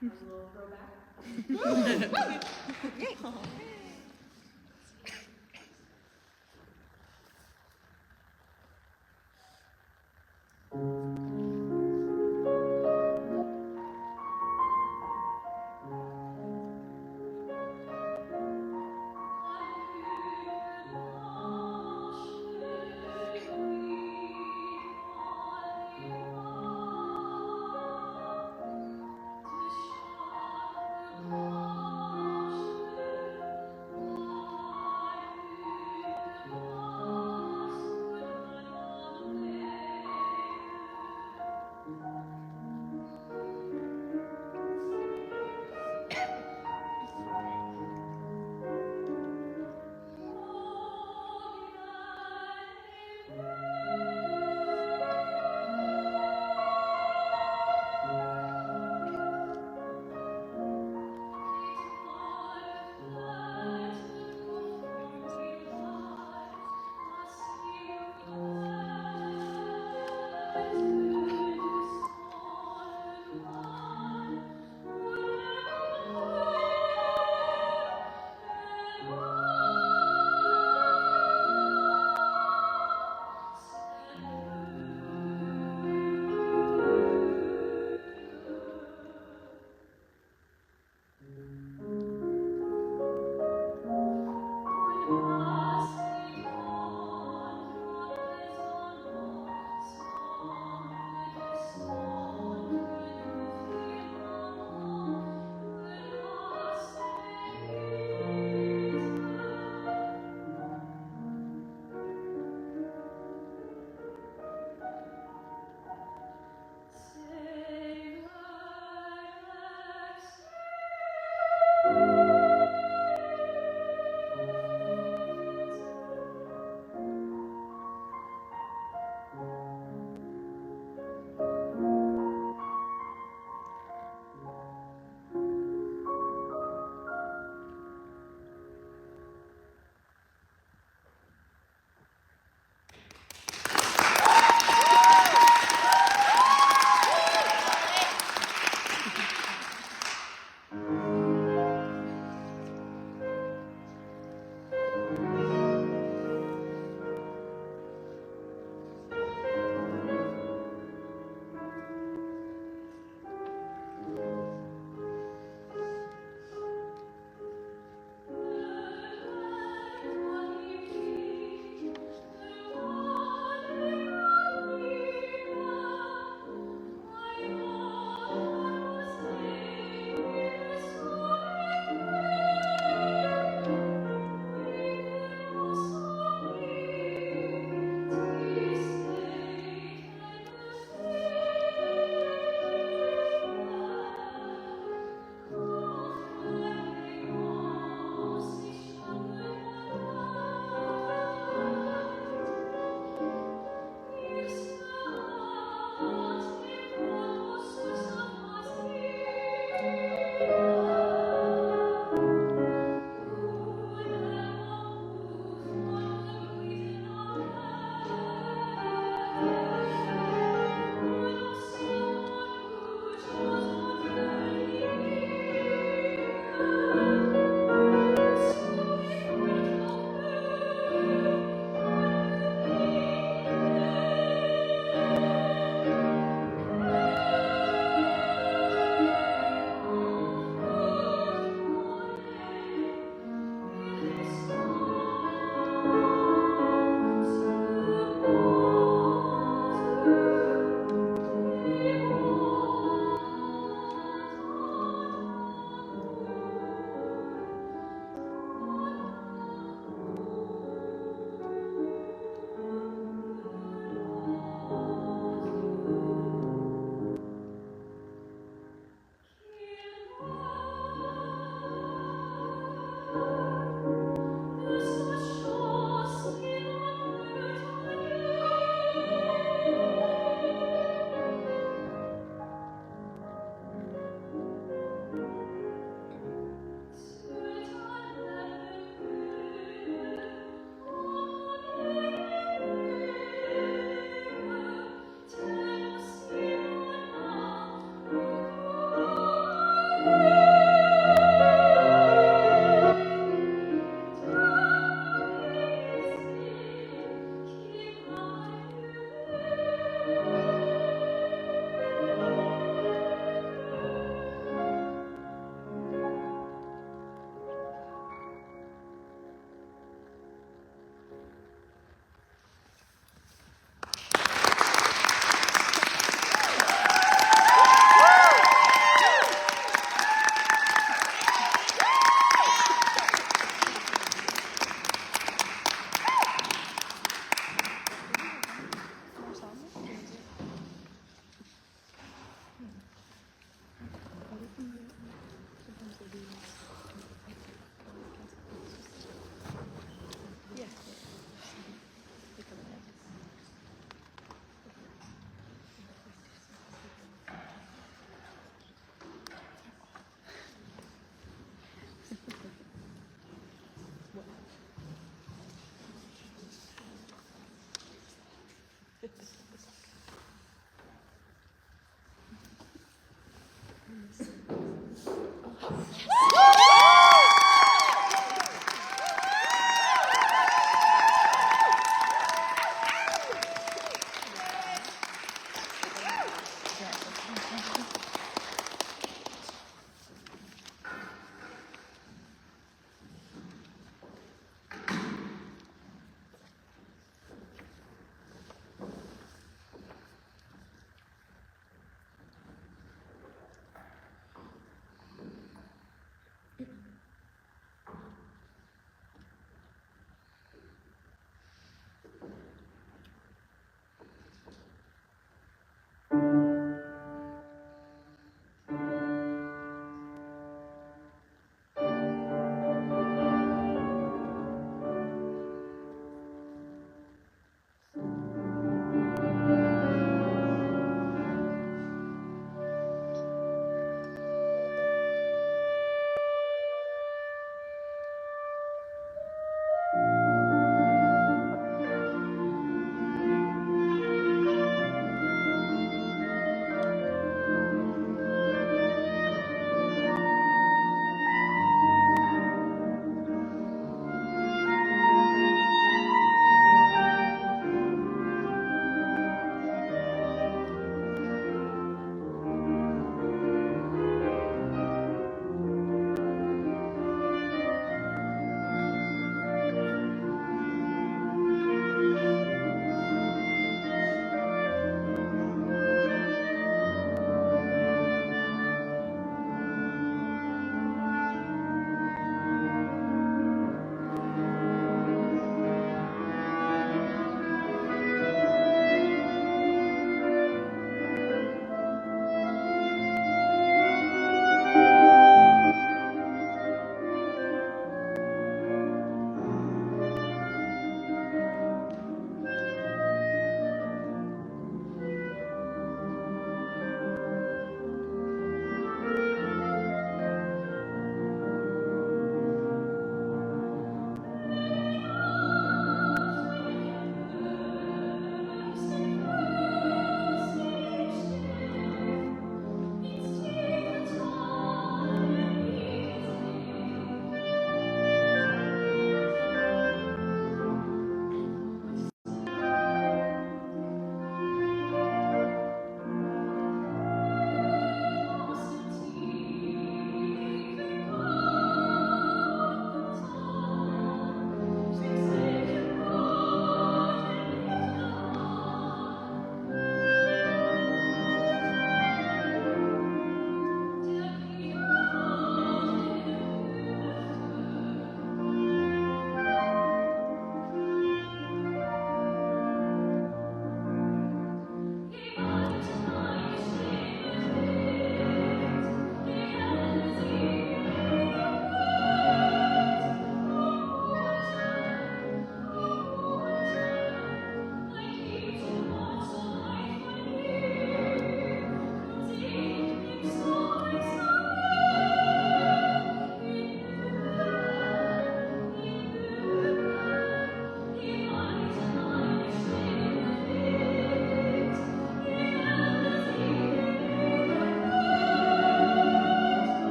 little throwback.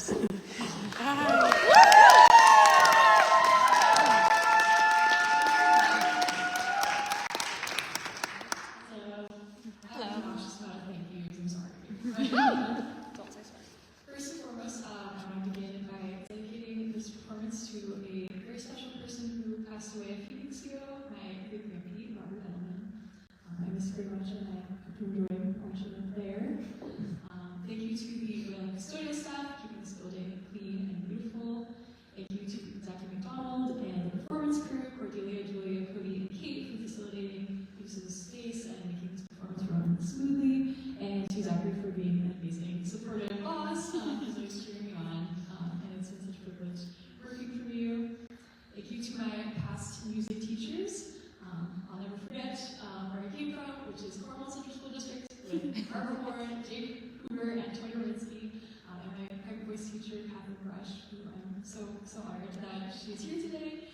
Performers. First and foremost, I want to begin by dedicating this performance to a very special person who passed away a few weeks ago, my good grandpa, Robert Edelman. I miss him very much and I hope you enjoy watching him there. Thank you to the Wayland custodial staff, keeping this building clean and beautiful. Thank you to Zachy McDonald and the performance crew, Cordelia, Julia, Cody, and Kate for facilitating use of the space and making this performance run smoothly. And to Zachary for being an amazing supportive boss, who's always cheering me on, and it's been such a privilege working for you. Thank you to my past music teachers. I'll never forget where I came from, which is Cornwall Central School District, with Barbara Warren, Jake Hoover, and Tony Rinsky, and my private voice teacher, Catherine Brush, who I'm so honored that she's here today.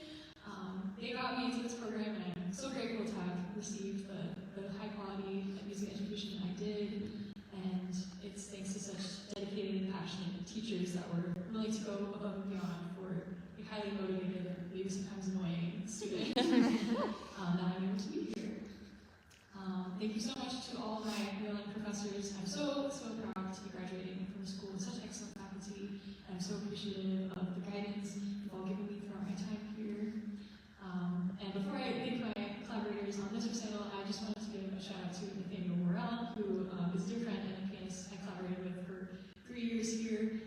They got me into this program, and I'm so grateful to have received the high quality music education I did, and it's thanks to such dedicated and passionate teachers that were willing to go above and beyond for a highly motivated and maybe sometimes annoying student that I'm able to be here. Thank you so much to all my Wayland professors. I'm so proud to be graduating from the school with such excellent faculty, and I'm so appreciative of the guidance you've all given me throughout my time here. And before I thank my collaborators on this recital, I just wanted to give a shout out to Nathaniel Morrell, who is a dear friend and a pianist I collaborated with for 3 years here.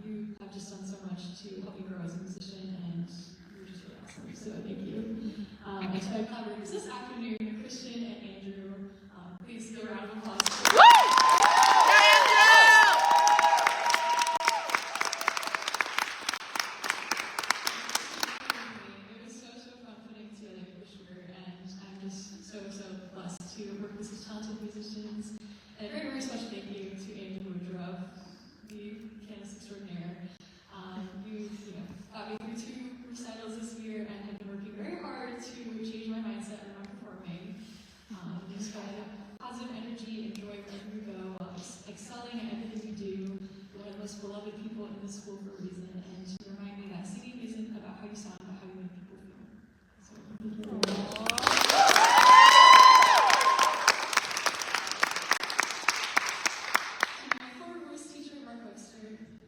You have just done so much to help me grow as a musician, and you're just really awesome, so thank you. And to my collaborators this afternoon, Christian and Andrew, please give a round of applause. So blessed to work with such talented musicians. And a very, very special thank you to Andrew Woodruff, the pianist extraordinaire. You got me through 2 recitals this year and have been working very hard to change my mindset when I'm performing. You spread positive energy and joy wherever you go, excelling at everything you do. You're one of the most beloved people in this school for a reason, and to remind me that singing isn't about how you sound, but how you make people feel. So, thank you very much.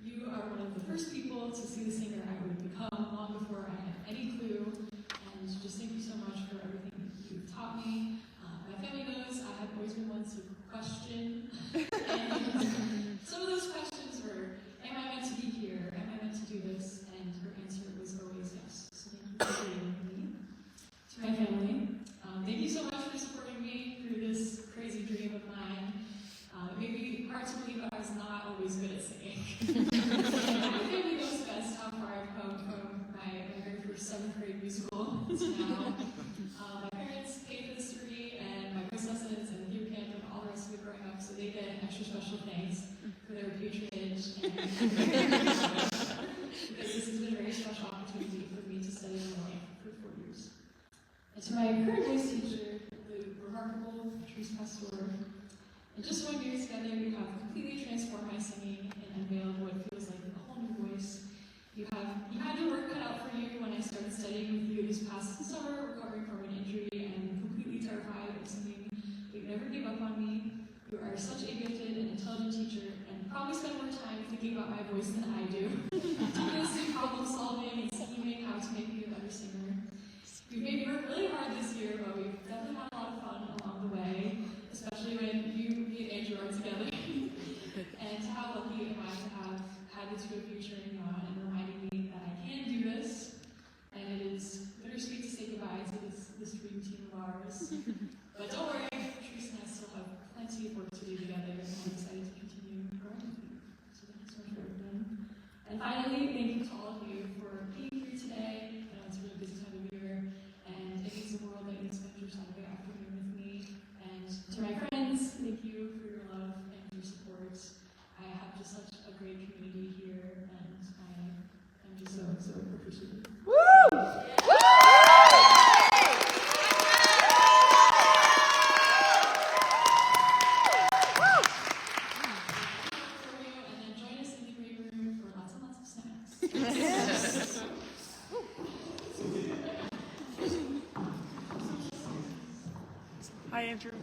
You are one of the first people to see the singer I would become long before I had any clue, and just thank you so much for everything you've taught me. My family knows I have always been one to question, and some of those questions were, am I meant to be here? Am I meant to do this? And her answer was always yes. So thank you for being with me. To my family, thank you so much for supporting me through this crazy dream of mine. It may be hard to believe I was not always good at singing. My family knows best how far I've come from my very first 7th grade musical to now. My parents paid for this degree and my voice lessons and theater camp and all the rest of it growing up, so they get extra special thanks for their patronage and because this has been a very special opportunity for me to study my life for 4 years. And to my current voice teacher, the remarkable Patrice Pastor, in just 1 year together, you have completely transformed my singing and unveiled what feels like a whole new voice. You had your work cut out for you when I started studying with you this past summer, recovering from an injury and completely terrified of singing, but you never gave up on me. You are such a gifted and intelligent teacher, and probably spend more time thinking about my voice than I do. Mostly problem solving and scheming how to make me a better singer. You've made me work really hard this year, but we've definitely had a lot of fun along the way, especially when me and Andrew are together. And how lucky am I to have Hi, Andrew.